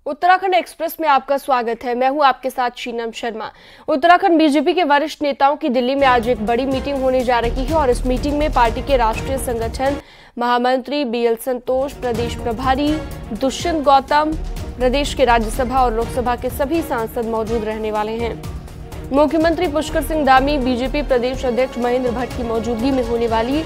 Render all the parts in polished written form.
Uttarakhand express में आपका स्वागत है। मैं हूं आपके साथ शीनम शर्मा। उत्तराखंड बीजेपी के वरिष्ठ नेताओं की दिल्ली में आज एक बड़ी मीटिंग होने जा रही है और इस मीटिंग में पार्टी के राष्ट्रीय संगठन महामंत्री बीएल संतोष, प्रदेश प्रभारी दुष्यंत गौतम, प्रदेश के राज्यसभा और लोकसभा के सभी सांसद मौजूद रहने वाले हैं। मुख्यमंत्री पुष्कर सिंह धामी, बीजेपी प्रदेश अध्यक्ष महेंद्र भट्ट की मौजूदगी में होने वाली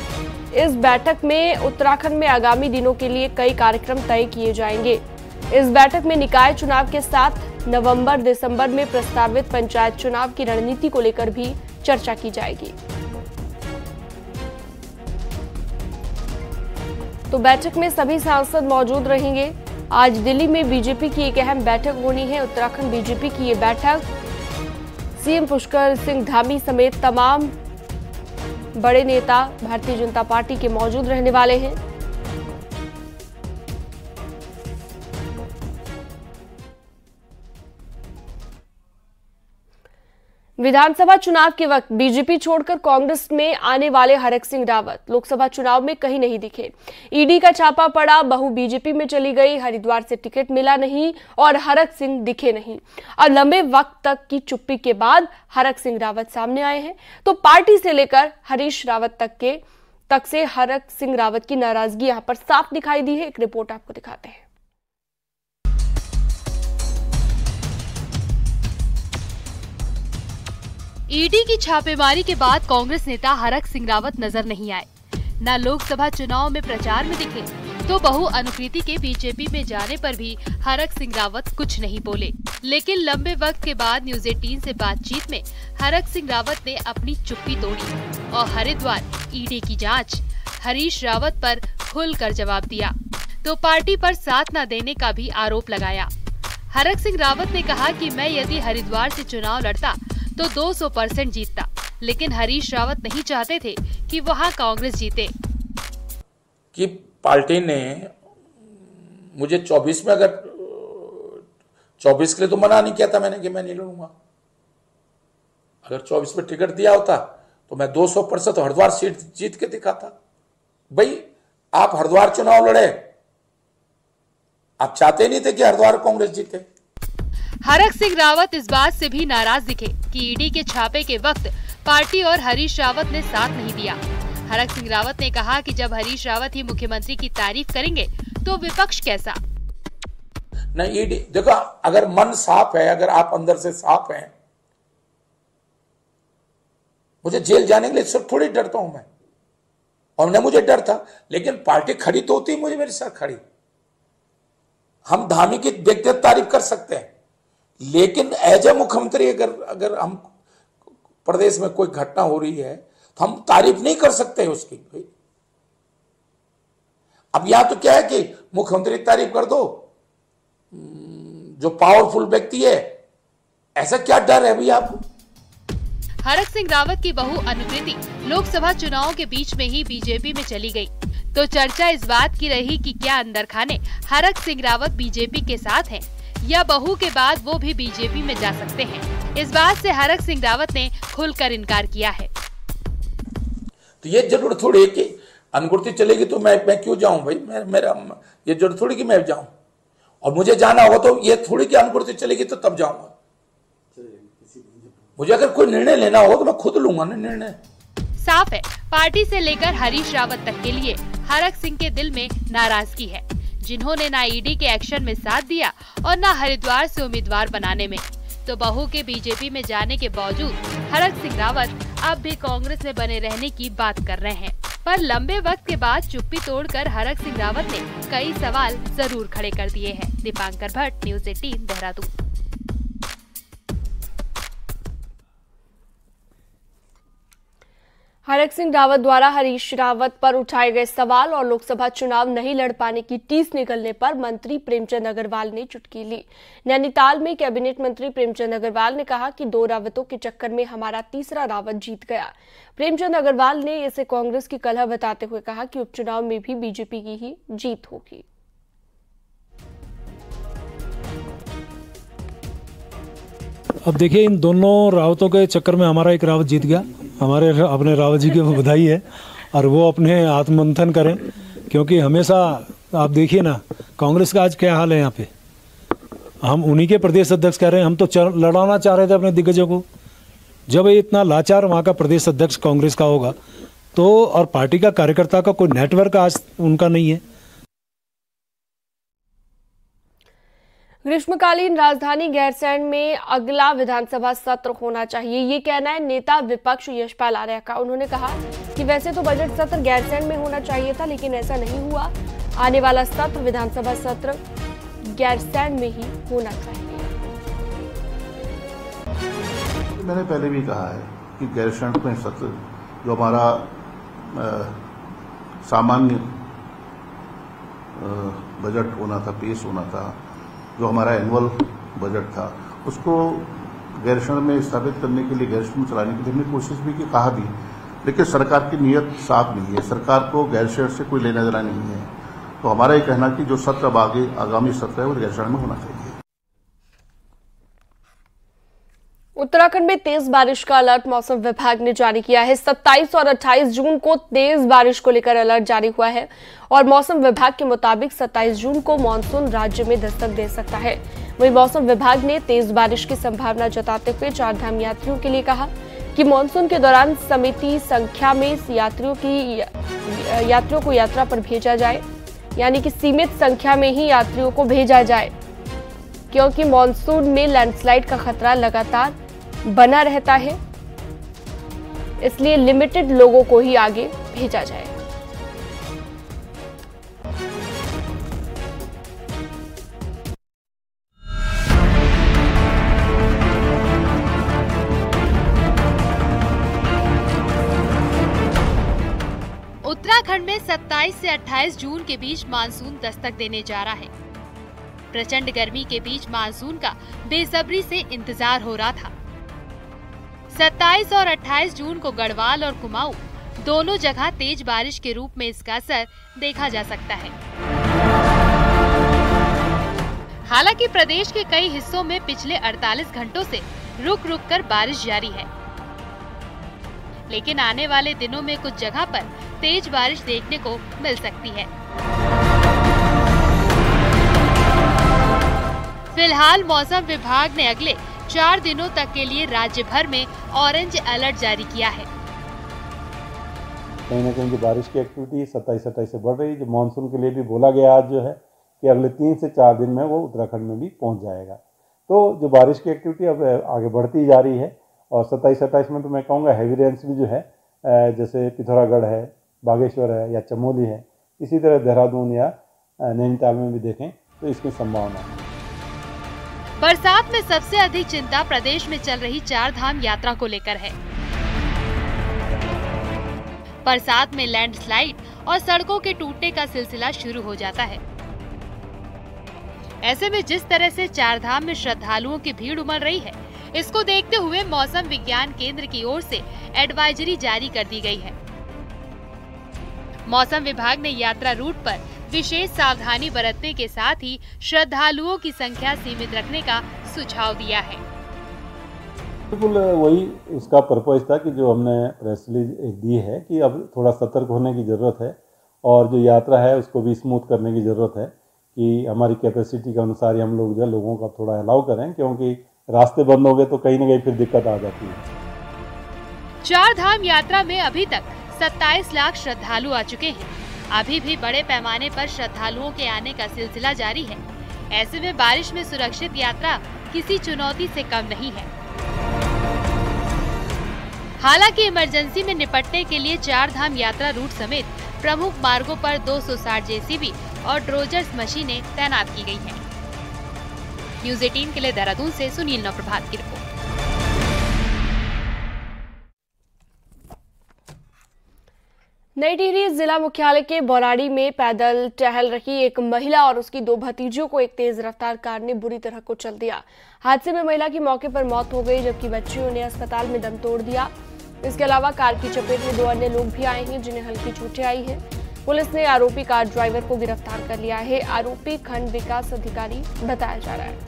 इस बैठक में उत्तराखंड में आगामी दिनों के लिए कई कार्यक्रम तय किए जाएंगे। इस बैठक में निकाय चुनाव के साथ नवंबर-दिसंबर में प्रस्तावित पंचायत चुनाव की रणनीति को लेकर भी चर्चा की जाएगी। तो बैठक में सभी सांसद मौजूद रहेंगे। आज दिल्ली में बीजेपी की एक अहम बैठक होनी है। उत्तराखंड बीजेपी की ये बैठक सीएम पुष्कर सिंह धामी समेत तमाम बड़े नेता भारतीय जनता पार्टी के मौजूद रहने वाले हैं। विधानसभा चुनाव के वक्त बीजेपी छोड़कर कांग्रेस में आने वाले हरक सिंह रावत लोकसभा चुनाव में कहीं नहीं दिखे। ईडी का छापा पड़ा, बहू बीजेपी में चली गई, हरिद्वार से टिकट मिला नहीं और हरक सिंह दिखे नहीं। और लंबे वक्त तक की चुप्पी के बाद हरक सिंह रावत सामने आए हैं। तो पार्टी से लेकर हरीश रावत तक से हरक सिंह रावत की नाराजगी यहां पर साफ दिखाई दी है। एक रिपोर्ट आपको दिखाते हैं। ईडी की छापेमारी के बाद कांग्रेस नेता हरक सिंह रावत नजर नहीं आए, न लोकसभा चुनाव में प्रचार में दिखे, तो बहु अनुकृति के बीजेपी में जाने पर भी हरक सिंह रावत कुछ नहीं बोले। लेकिन लंबे वक्त के बाद न्यूज 18 से बातचीत में हरक सिंह रावत ने अपनी चुप्पी तोड़ी और हरिद्वार ईडी की जांच, हरीश रावत पर खुलकर जवाब दिया, तो पार्टी पर साथ न देने का भी आरोप लगाया। हरक सिंह रावत ने कहा कि मैं यदि हरिद्वार से चुनाव लड़ता तो 200% जीतता, लेकिन हरीश रावत नहीं चाहते थे कि वहां कांग्रेस जीते। कि पार्टी ने मुझे 24 में, अगर 24 के लिए तो मना नहीं किया था मैंने कि मैं नहीं लड़ूंगा। अगर 24 में टिकट दिया होता तो मैं 200% हरिद्वार सीट जीत के दिखाता। भाई आप हरिद्वार चुनाव लड़े, आप चाहते नहीं थे कि हरिद्वार कांग्रेस जीते। हरक सिंह रावत इस बात से भी नाराज दिखे कि ईडी के छापे के वक्त पार्टी और हरीश रावत ने साथ नहीं दिया। हरक सिंह रावत ने कहा कि जब हरीश रावत ही मुख्यमंत्री की तारीफ करेंगे तो विपक्ष कैसा। नहीं, ईडी देखो, अगर मन साफ है, अगर आप अंदर से साफ हैं, मुझे जेल जाने के लिए सिर्फ थोड़ी डरता हूं मैं, और न मुझे डर था, लेकिन पार्टी खड़ी तो होती मुझे मेरे साथ खड़ी। हम धामी की व्यक्तिगत तारीफ कर सकते हैं, लेकिन एज ए मुख्यमंत्री अगर हम प्रदेश में कोई घटना हो रही है तो हम तारीफ नहीं कर सकते उसकी। अब यहां तो क्या है कि मुख्यमंत्री तारीफ कर दो, जो पावरफुल व्यक्ति है, ऐसा क्या डर है भैया आपको। हरक सिंह रावत की बहु अनुकृति लोकसभा चुनाव के बीच में ही बीजेपी में चली गई, तो चर्चा इस बात की रही कि क्या अंदर खाने हरक सिंह रावत बीजेपी के साथ हैं या बहू के बाद वो भी बीजेपी में जा सकते हैं। इस बात से हरक सिंह रावत ने खुलकर इनकार किया है। तो ये जरूर थोड़ी है कि अनुकृति चलेगी तो मैं क्यों जाऊं भाई, मेरा ये जरूर थोड़ी कि मैं जाऊं, और मुझे जाना होगा तो ये थोड़ी कि अनुकृति चलेगी तो तब जाऊंगा। मुझे अगर कोई निर्णय लेना हो तो मैं खुद लूंगा ना निर्णय। साफ है, पार्टी से लेकर हरीश रावत तक के लिए हरक सिंह के दिल में नाराजगी है, जिन्होंने ना ईडी के एक्शन में साथ दिया और ना हरिद्वार से उम्मीदवार बनाने में। तो बहू के बीजेपी में जाने के बावजूद हरक सिंह रावत अब भी कांग्रेस में बने रहने की बात कर रहे हैं। पर लंबे वक्त के बाद चुप्पी तोड़कर हरक सिंह रावत ने कई सवाल जरूर खड़े कर दिए हैं। दीपांकर भट्ट, न्यूज 18, देहरादून। हरक सिंह रावत द्वारा हरीश रावत पर उठाए गए सवाल और लोकसभा चुनाव नहीं लड़ पाने की टीस निकलने पर मंत्री प्रेमचंद अग्रवाल ने चुटकी ली। नैनीताल में कैबिनेट मंत्री प्रेमचंद अग्रवाल ने कहा कि 2 रावतों के चक्कर में हमारा तीसरा रावत जीत गया। प्रेमचंद अग्रवाल ने इसे कांग्रेस की कलह बताते हुए कहा कि उपचुनाव में भी बीजेपी की ही जीत होगी। अब देखिए, इन दोनों रावतों के चक्कर में हमारा एक रावत जीत गया। हमारे अपने रावत जी की बधाई है, और वो अपने आत्ममंथन करें, क्योंकि हमेशा आप देखिए ना, कांग्रेस का आज क्या हाल है यहाँ पे। हम उन्हीं के प्रदेश अध्यक्ष कह रहे हैं, हम तो लड़ाना चाह रहे थे अपने दिग्गजों को। जब ये इतना लाचार वहाँ का प्रदेश अध्यक्ष कांग्रेस का होगा तो, और पार्टी का कार्यकर्ता का कोई नेटवर्क आज उनका नहीं है। ग्रीष्मकालीन राजधानी गैरसैंण में अगला विधानसभा सत्र होना चाहिए, ये कहना है नेता विपक्ष यशपाल आर्य का। उन्होंने कहा कि वैसे तो बजट सत्र गैरसैंण में होना चाहिए था, लेकिन ऐसा नहीं हुआ। आने वाला सत्र विधानसभा सत्र गैरसैंण में ही होना चाहिए। मैंने पहले भी कहा है कि गैरसैंण में सत्र जो हमारा सामान्य बजट होना था, पेश होना था, जो हमारा एनुअल बजट था, उसको गैरसैंण में स्थापित करने के लिए, गैरसैंण में चलाने के लिए हमने कोशिश भी की, कहा भी, लेकिन सरकार की नीयत साफ नहीं है। सरकार को गैरसैंण से कोई लेना देना नहीं है। तो हमारा ये कहना कि जो सत्र अब आगामी सत्र है वो गैरसैंण में होना चाहिए। उत्तराखंड में तेज बारिश का अलर्ट मौसम विभाग ने जारी किया है। 27 और 28 जून को तेज बारिश को लेकर अलर्ट जारी हुआ है और मौसम विभाग के मुताबिक 27 जून को मानसून राज्य में दस्तक दे सकता है। वहीं मौसम विभाग ने तेज बारिश की संभावना जताते हुए चारधाम यात्रियों के लिए कहा कि मानसून के दौरान सीमित संख्या में यात्रियों को यात्रा पर भेजा जाए, यानी कि सीमित संख्या में ही यात्रियों को भेजा जाए, क्योंकि मानसून में लैंडस्लाइड का खतरा लगातार बना रहता है, इसलिए लिमिटेड लोगों को ही आगे भेजा जाए। उत्तराखंड में 27 से 28 जून के बीच मानसून दस्तक देने जा रहा है। प्रचंड गर्मी के बीच मानसून का बेसब्री से इंतजार हो रहा था। 27 और 28 जून को गढ़वाल और कुमाऊं दोनों जगह तेज बारिश के रूप में इसका असर देखा जा सकता है। हालांकि प्रदेश के कई हिस्सों में पिछले 48 घंटों से रुक रुक कर बारिश जारी है, लेकिन आने वाले दिनों में कुछ जगह पर तेज बारिश देखने को मिल सकती है। फिलहाल मौसम विभाग ने अगले 4 दिनों तक के लिए राज्य भर में ऑरेंज अलर्ट जारी किया है। कहीं न कहीं जो बारिश की एक्टिविटी 27-28 से बढ़ रही है, जो मानसून के लिए भी बोला गया आज जो है कि अगले 3 से 4 दिन में वो उत्तराखंड में भी पहुंच जाएगा। तो जो बारिश की एक्टिविटी अब आगे बढ़ती जा रही है और 27-28 में तो मैं कहूँगा हैवी रेन्स भी जो है, जैसे पिथौरागढ़ है, बागेश्वर है या चमोली है, इसी तरह देहरादून या नैनीताल में भी देखें तो इसकी संभावना है। बरसात में सबसे अधिक चिंता प्रदेश में चल रही चारधाम यात्रा को लेकर है। बरसात में लैंडस्लाइड और सड़कों के टूटने का सिलसिला शुरू हो जाता है। ऐसे में जिस तरह से चारधाम में श्रद्धालुओं की भीड़ उमड़ रही है, इसको देखते हुए मौसम विज्ञान केंद्र की ओर से एडवाइजरी जारी कर दी गई है। मौसम विभाग ने यात्रा रूट पर विशेष सावधानी बरतने के साथ ही श्रद्धालुओं की संख्या सीमित रखने का सुझाव दिया है। बिल्कुल वही उसका पर्पज था कि जो हमने प्रेस रिलीज दी है कि अब थोड़ा सतर्क होने की ज़रूरत है और जो यात्रा है उसको भी स्मूथ करने की ज़रूरत है कि हमारी कैपेसिटी के अनुसार ही हम लोग जो है लोगों का थोड़ा अलाउ करें, क्योंकि रास्ते बंद हो गए तो कहीं न कहीं फिर दिक्कत आ जाती है। चारधाम यात्रा में अभी तक 27 लाख श्रद्धालु आ चुके हैं। अभी भी बड़े पैमाने पर श्रद्धालुओं के आने का सिलसिला जारी है। ऐसे में बारिश में सुरक्षित यात्रा किसी चुनौती से कम नहीं है। हालांकि इमरजेंसी में निपटने के लिए चारधाम यात्रा रूट समेत प्रमुख मार्गों पर 260 जेसीबी और ड्रोजर्स मशीनें तैनात की गई हैं। न्यूज़ 18 के लिए देहरादून से सुनील नवप्रभात की रिपोर्ट। नई टिहरी जिला मुख्यालय के बौराड़ी में पैदल टहल रही एक महिला और उसकी 2 भतीजियों को एक तेज रफ्तार कार ने बुरी तरह कुचल दिया। हादसे में महिला की मौके पर मौत हो गई, जबकि बच्चियों ने अस्पताल में दम तोड़ दिया। इसके अलावा कार की चपेट में 2 अन्य लोग भी आए हैं, जिन्हें हल्की चोटें आई हैं। पुलिस ने आरोपी कार ड्राइवर को गिरफ्तार कर लिया है। आरोपी खंड विकास अधिकारी बताया जा रहा है।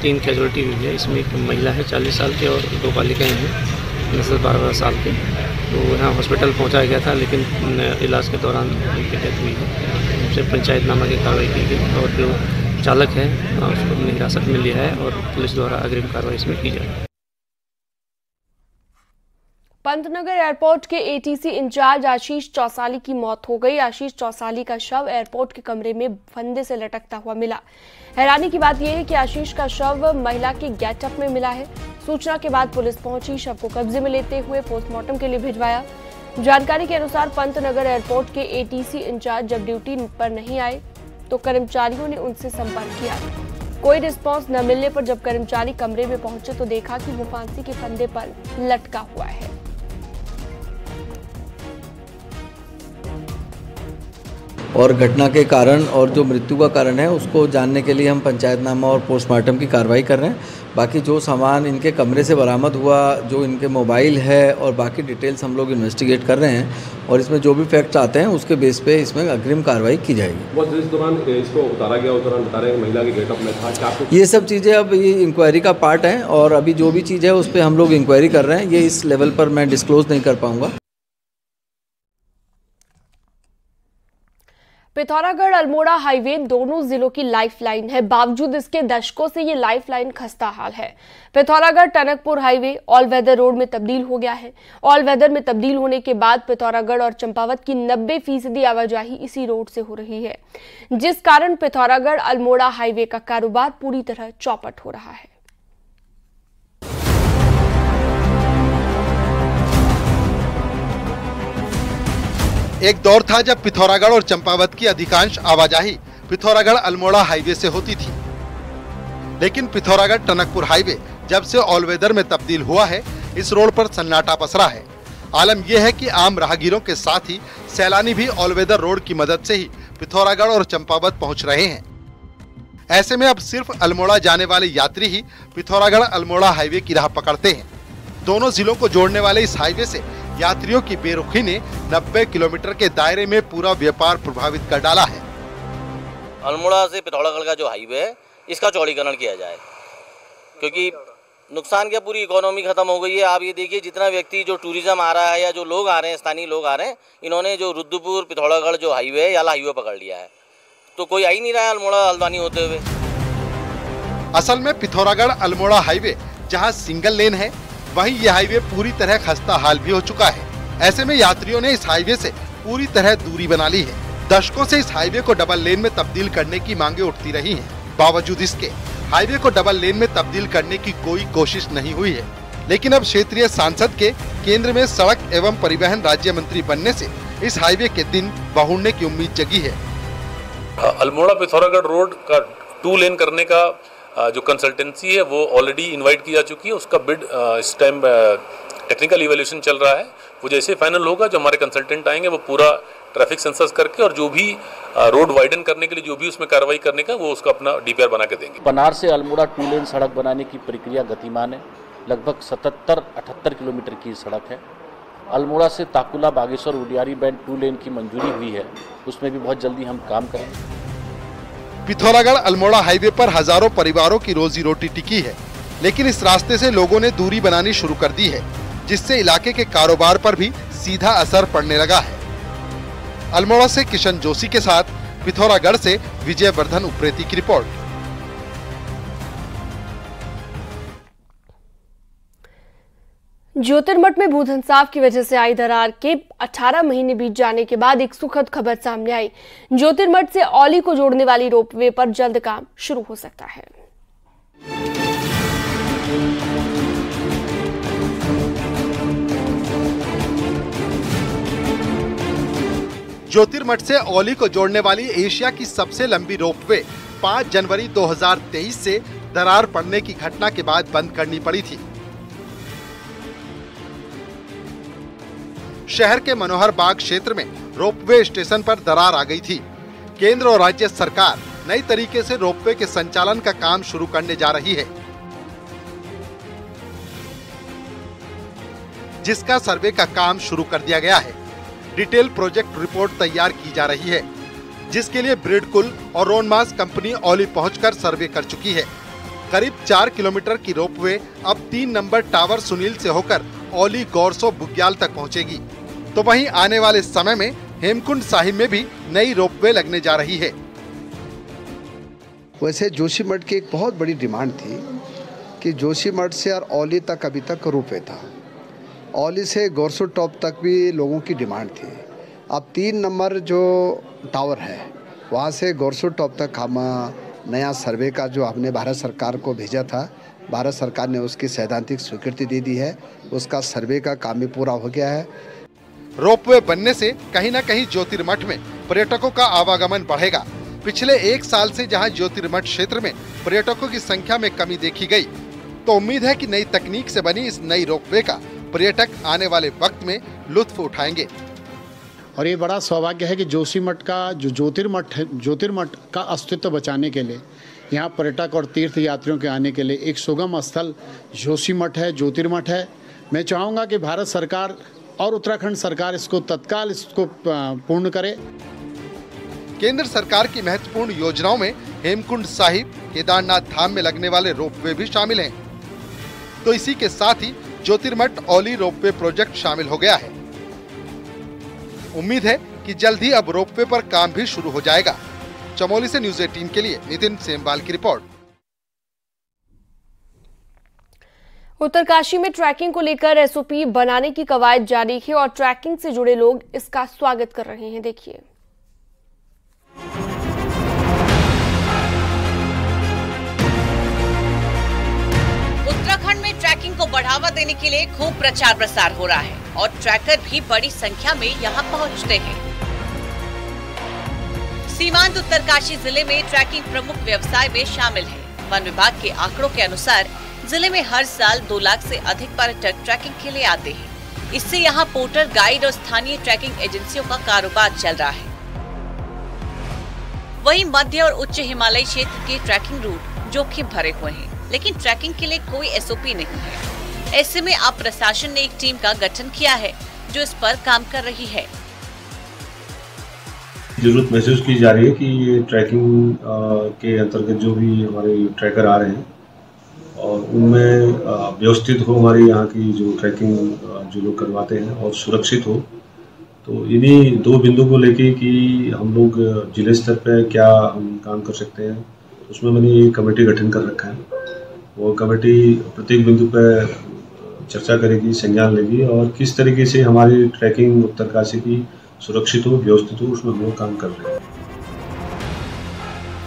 3 कैजुअल्टी हुई है। इसमें एक महिला है 40 साल की और 2 बालिकाएं हैं 12 साल के। तो यहाँ हॉस्पिटल पहुँचाया गया था, लेकिन इलाज के दौरान उनकी डेथ हुई है। से पंचायतनामा की कार्रवाई की गई और जो चालक है उसको हमने हिरासत में लिया है और पुलिस द्वारा अग्रिम कार्रवाई इसमें की जाए। पंतनगर एयरपोर्ट के एटीसी इंचार्ज आशीष चौसाली की मौत हो गई। आशीष चौसाली का शव एयरपोर्ट के कमरे में फंदे से लटकता हुआ मिला। हैरानी की बात यह है कि आशीष का शव महिला के गेटअप में मिला है। सूचना के बाद पुलिस पहुंची, शव को कब्जे में लेते हुए पोस्टमार्टम के लिए भिजवाया। जानकारी के अनुसार पंतनगर एयरपोर्ट के एटीसी इंचार्ज जब ड्यूटी पर नहीं आए तो कर्मचारियों ने उनसे संपर्क किया। कोई रिस्पांस न मिलने पर जब कर्मचारी कमरे में पहुंचे तो देखा कि वो फांसी के फंदे पर लटका हुआ है। और घटना के कारण और जो मृत्यु का कारण है उसको जानने के लिए हम पंचायतनामा और पोस्टमार्टम की कार्रवाई कर रहे हैं। बाकी जो सामान इनके कमरे से बरामद हुआ, जो इनके मोबाइल है और बाकी डिटेल्स हम लोग इन्वेस्टिगेट कर रहे हैं और इसमें जो भी फैक्ट्स आते हैं उसके बेस पे इसमें अग्रिम कार्रवाई की जाएगी। बस इस दौरान इसको उतारा गया, उस दौरान बता रहे हैं महिला के गेटअप में था, ये सब चीज़ें अब ये इंक्वायरी का पार्ट है और अभी जो भी चीज़ है उस पर हम लोग इंक्वायरी कर रहे हैं। ये इस लेवल पर मैं डिस्क्लोज नहीं कर पाऊँगा। पिथौरागढ़ अल्मोड़ा हाईवे दोनों जिलों की लाइफलाइन है। बावजूद इसके दशकों से ये लाइफलाइन खस्ता हाल है। Pithoragarh Tanakpur highway all weather road में तब्दील हो गया है। ऑल वेदर में तब्दील होने के बाद पिथौरागढ़ और चंपावत की 90% आवाजाही इसी रोड से हो रही है, जिस कारण पिथौरागढ़ अल्मोड़ा हाईवे का कारोबार पूरी तरह चौपट हो रहा है। एक दौर था जब पिथौरागढ़ और चंपावत की अधिकांश आवाजाही पिथौरागढ़ अल्मोड़ा हाईवे से होती थी, लेकिन पिथौरागढ़ टनकपुर हाईवे जब से ऑल वेदर में तब्दील हुआ है इस रोड पर सन्नाटा पसरा है। आलम यह है कि आम राहगीरों के साथ ही सैलानी भी ऑल वेदर रोड की मदद से ही पिथौरागढ़ और चंपावत पहुंच रहे हैं। ऐसे में अब सिर्फ अल्मोड़ा जाने वाले यात्री ही पिथौरागढ़ अल्मोड़ा हाईवे की राह पकड़ते हैं। दोनों जिलों को जोड़ने वाले इस हाईवे से यात्रियों की बेरुखी ने 90 किलोमीटर के दायरे में पूरा व्यापार प्रभावित कर डाला है। अल्मोड़ा से पिथौरागढ़ का जो हाईवे है इसका चौड़ीकरण किया जाए, क्योंकि नुकसान क्या पूरी इकोनॉमी खत्म हो गई है। आप ये देखिए जितना व्यक्ति जो टूरिज्म आ रहा है या जो लोग आ रहे हैं, स्थानीय लोग आ रहे हैं, इन्होंने जो रुद्रपुर पिथौरागढ़ जो हाईवे है याला हाईवे पकड़ लिया है, तो कोई आ ही नहीं रहा है अल्मोड़ा हल्द्वानी होते हुए। असल में पिथौरागढ़ अल्मोड़ा हाईवे जहाँ सिंगल लेन है वहीं यह हाईवे पूरी तरह खस्ता हाल भी हो चुका है। ऐसे में यात्रियों ने इस हाईवे से पूरी तरह दूरी बना ली है। दशकों से इस हाईवे को डबल लेन में तब्दील करने की मांगे उठती रही हैं। बावजूद इसके हाईवे को डबल लेन में तब्दील करने की कोई कोशिश नहीं हुई है। लेकिन अब क्षेत्रीय सांसद के केंद्र में सड़क एवं परिवहन राज्य मंत्री बनने से इस हाईवे के दिन बहुड़ने की उम्मीद जगी है। अल्मोड़ा पिथौरागढ़ रोड का 2 लेन करने का जो कंसल्टेंसी है वो ऑलरेडी इनवाइट की जा चुकी है। उसका बिड इस टाइम टेक्निकल इवैल्यूएशन चल रहा है। वो जैसे फाइनल होगा, जो हमारे कंसल्टेंट आएंगे वो पूरा ट्रैफिक सेंसस करके और जो भी रोड वाइडन करने के लिए जो भी उसमें कार्रवाई करने का वो उसका अपना डीपीआर बना के देंगे। पनार से अल्मोड़ा 2 लेन सड़क बनाने की प्रक्रिया गतिमान है। लगभग 77-78 किलोमीटर की सड़क है। अल्मोड़ा से ताकुला बागेश्वर उडियारी बैंड 2 लेन की मंजूरी हुई है, उसमें भी बहुत जल्दी हम काम करेंगे। पिथौरागढ़ अल्मोड़ा हाईवे पर हजारों परिवारों की रोजी रोटी टिकी है, लेकिन इस रास्ते से लोगों ने दूरी बनानी शुरू कर दी है, जिससे इलाके के कारोबार पर भी सीधा असर पड़ने लगा है। अल्मोड़ा से किशन जोशी के साथ पिथौरागढ़ से विजय वर्धन उप्रेती की रिपोर्ट। ज्योतिर्मठ में भूधंसाव की वजह से आई दरार के 18 महीने बीत जाने के बाद एक सुखद खबर सामने आई। ज्योतिर्मठ से औली को जोड़ने वाली रोपवे पर जल्द काम शुरू हो सकता है। ज्योतिर्मठ से औली को जोड़ने वाली एशिया की सबसे लंबी रोपवे 5 जनवरी 2023 से दरार पड़ने की घटना के बाद बंद करनी पड़ी थी। शहर के मनोहर बाग क्षेत्र में रोपवे स्टेशन पर दरार आ गई थी। केंद्र और राज्य सरकार नई तरीके से रोपवे के संचालन का काम शुरू करने जा रही है, जिसका सर्वे का काम शुरू कर दिया गया है। डिटेल प्रोजेक्ट रिपोर्ट तैयार की जा रही है, जिसके लिए ब्रिडकुल और रोनमास कंपनी औली पहुंचकर सर्वे कर चुकी है। करीब 4 किलोमीटर की रोपवे अब 3 नंबर टावर सुनील से होकर औली गौरसो बुग्याल तक पहुंचेगी। तो वहीं आने वाले समय में हेमकुंड साहिब में भी नई रोपवे लगने जा रही है। वैसे जोशीमठ की एक बहुत बड़ी डिमांड थी कि जोशीमठ से और औली तक अभी तक रोपवे था। औली से गोरसू टॉप तक भी लोगों की डिमांड थी। अब 3 नंबर जो टावर है वहाँ से गोरसू टॉप तक हम नया सर्वे का जो हमने भारत सरकार को भेजा था, भारत सरकार ने उसकी सैद्धांतिक स्वीकृति दे दी है। उसका सर्वे का काम भी पूरा हो गया है। रोपवे बनने से कहीं न कहीं ज्योतिर्मठ में पर्यटकों का आवागमन बढ़ेगा। पिछले 1 साल से जहां ज्योतिर्मठ क्षेत्र में पर्यटकों की संख्या में कमी देखी गई, तो उम्मीद है कि नई तकनीक से बनी इस नई रोपवे का पर्यटक आने वाले वक्त में लुत्फ उठाएंगे। और ये बड़ा सौभाग्य है कि जोशीमठ का जो ज्योतिर्मठ का अस्तित्व बचाने के लिए यहाँ पर्यटक और तीर्थ यात्रियों के आने के लिए एक सुगम स्थल जोशीमठ है, ज्योतिर्मठ है। मैं चाहूँगा कि भारत सरकार और उत्तराखंड सरकार इसको तत्काल इसको पूर्ण करे। केंद्र सरकार की महत्वपूर्ण योजनाओं में हेमकुंड साहिब, केदारनाथ धाम में लगने वाले रोपवे भी शामिल हैं। तो इसी के साथ ही ज्योतिर्मठ औली रोपवे प्रोजेक्ट शामिल हो गया है। उम्मीद है कि जल्द ही अब रोपवे पर काम भी शुरू हो जाएगा। चमोली से न्यूज़ 18 के लिए नितिन सेमवाल की रिपोर्ट। उत्तरकाशी में ट्रैकिंग को लेकर एसओपी बनाने की कवायद जारी है और ट्रैकिंग से जुड़े लोग इसका स्वागत कर रहे हैं। देखिए। उत्तराखंड में ट्रैकिंग को बढ़ावा देने के लिए खूब प्रचार प्रसार हो रहा है और ट्रैकर भी बड़ी संख्या में यहां पहुंचते हैं। सीमांत उत्तरकाशी जिले में ट्रैकिंग प्रमुख व्यवसाय में शामिल है। वन विभाग के आंकड़ों के अनुसार जिले में हर साल 2 लाख से अधिक पर्यटक ट्रैकिंग के लिए आते हैं। इससे यहाँ पोर्टर, गाइड और स्थानीय ट्रैकिंग एजेंसियों का कारोबार चल रहा है। वहीं मध्य और उच्च हिमालयी क्षेत्र के ट्रैकिंग रूट जोखिम भरे हुए हैं, लेकिन ट्रैकिंग के लिए कोई एसओपी नहीं है। ऐसे में अब प्रशासन ने एक टीम का गठन किया है जो इस पर काम कर रही है। जरूरत महसूस की जा रही है कि ये ट्रैकिंग के अंतर्गत जो भी हमारे ट्रैकर आ रहे हैं और उनमें व्यवस्थित हो, हमारी यहाँ की जो ट्रैकिंग जो लोग करवाते हैं और सुरक्षित हो। तो इन्हीं 2 बिंदु को लेके कि हम लोग जिले स्तर पे क्या हम काम कर सकते हैं, उसमें मैंने एक कमेटी गठन कर रखा है। वो कमेटी प्रत्येक बिंदु पे चर्चा करेगी, संज्ञान लेगी और किस तरीके से हमारी ट्रैकिंग उत्तरकाशी की सुरक्षित हो, व्यवस्थित हो, उसमें हम लोग काम कर रहे हैं।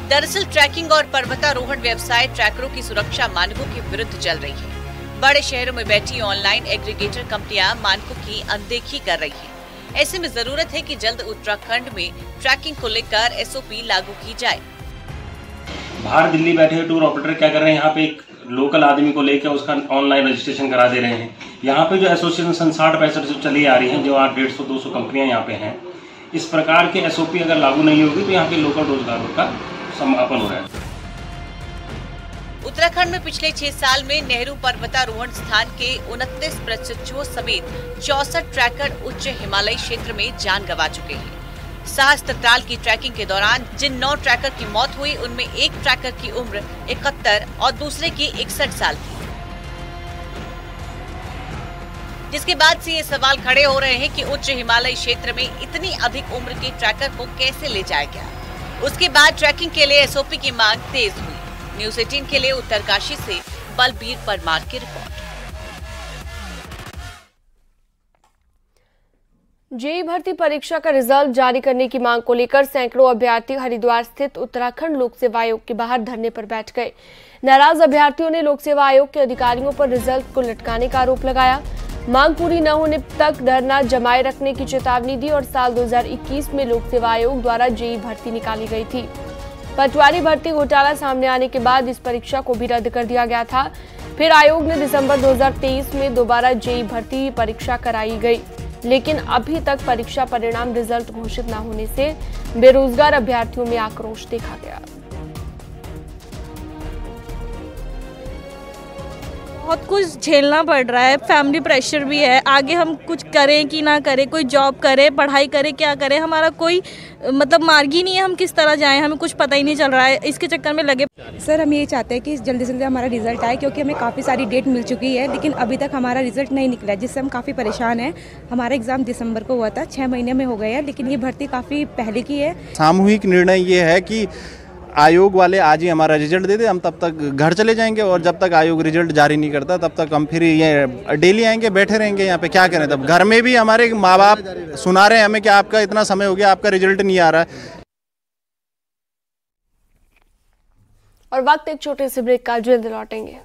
दरअसल ट्रैकिंग और पर्वतारोहण व्यवसाय ट्रैकरों की सुरक्षा मानकों के विरुद्ध चल रही है। बड़े शहरों में बैठी ऑनलाइन एग्रीगेटर कंपनियां मानकों की अनदेखी कर रही हैं। ऐसे में जरूरत है कि जल्द उत्तराखंड में ट्रैकिंग को लेकर एसओपी लागू की जाए। बाहर दिल्ली बैठे टूर ऑपरेटर क्या कर रहे हैं, यहाँ पे एक लोकल आदमी को लेकर उसका ऑनलाइन रजिस्ट्रेशन करा दे रहे हैं। यहाँ पे जो एसोसिएशन 60-65 से चली आ रही हैं, जो 150-200 कंपनियां यहाँ पे हैं, इस प्रकार के एसओपी अगर लागू नहीं होगी तो यहाँ के लोकल रोजगारों का समापन हो रहा है। उत्तराखंड में पिछले 6 साल में नेहरू पर्वतारोहण स्थान के 29 प्रशिक्षुओं समेत 64 ट्रैकर उच्च हिमालयी क्षेत्र में जान गंवा चुके हैं। सहस्त्रताल की ट्रैकिंग के दौरान जिन 9 ट्रैकर की मौत हुई, उनमें एक ट्रैकर की उम्र 71 और दूसरे की 61 साल थी। जिसके बाद से ये सवाल खड़े हो रहे हैं कि उच्च हिमालयी क्षेत्र में इतनी अधिक उम्र के ट्रैकर को कैसे ले जाया गया। उसके बाद ट्रैकिंग के लिए एसओपी की मांग तेज हुई। न्यूज़ 18 के लिए उत्तरकाशी से बलबीर परमार की रिपोर्ट। जेईई भर्ती परीक्षा का रिजल्ट जारी करने की मांग को लेकर सैकड़ों अभ्यर्थी हरिद्वार स्थित उत्तराखंड लोक सेवा आयोग के बाहर धरने पर बैठ गए। नाराज अभ्यर्थियों ने लोक सेवा आयोग के अधिकारियों पर रिजल्ट को लटकाने का आरोप लगाया। मांग पूरी न होने तक धरना जमाए रखने की चेतावनी दी और साल 2021 में लोक सेवा आयोग द्वारा जेईई भर्ती निकाली गई थी। पटवारी भर्ती घोटाला सामने आने के बाद इस परीक्षा को भी रद्द कर दिया गया था। फिर आयोग ने दिसंबर 2023 में दोबारा जेईई भर्ती परीक्षा कराई गई, लेकिन अभी तक परीक्षा परिणाम रिजल्ट घोषित न होने से बेरोजगार अभ्यर्थियों में आक्रोश देखा गया। बहुत कुछ झेलना पड़ रहा है, फैमिली प्रेशर भी है, आगे हम कुछ करें कि ना करें, कोई जॉब करें, पढ़ाई करें, क्या करें, हमारा कोई मतलब मार्ग ही नहीं है, हम किस तरह जाएं, हमें कुछ पता ही नहीं चल रहा है, इसके चक्कर में लगे। सर हम ये चाहते हैं कि जल्दी से जल्दी हमारा रिजल्ट आए, क्योंकि हमें काफ़ी सारी डेट मिल चुकी है लेकिन अभी तक हमारा रिजल्ट नहीं निकला, जिससे हम काफ़ी परेशान हैं। हमारा एग्ज़ाम दिसंबर को हुआ था, 6 महीने में हो गया है, लेकिन ये भर्ती काफ़ी पहले की है। सामूहिक निर्णय ये है कि आयोग वाले आज ही हमारा रिजल्ट दे दे, हम तब तक घर चले जाएंगे और जब तक आयोग रिजल्ट जारी नहीं करता तब तक हम फिर ये डेली आएंगे, बैठे रहेंगे यहाँ पे, क्या करें। तब घर में भी हमारे माँ बाप सुना रहे हैं हमें कि आपका इतना समय हो गया, आपका रिजल्ट नहीं आ रहा है। और वक्त एक छोटे से ब्रेक का, जल्द लौटेंगे।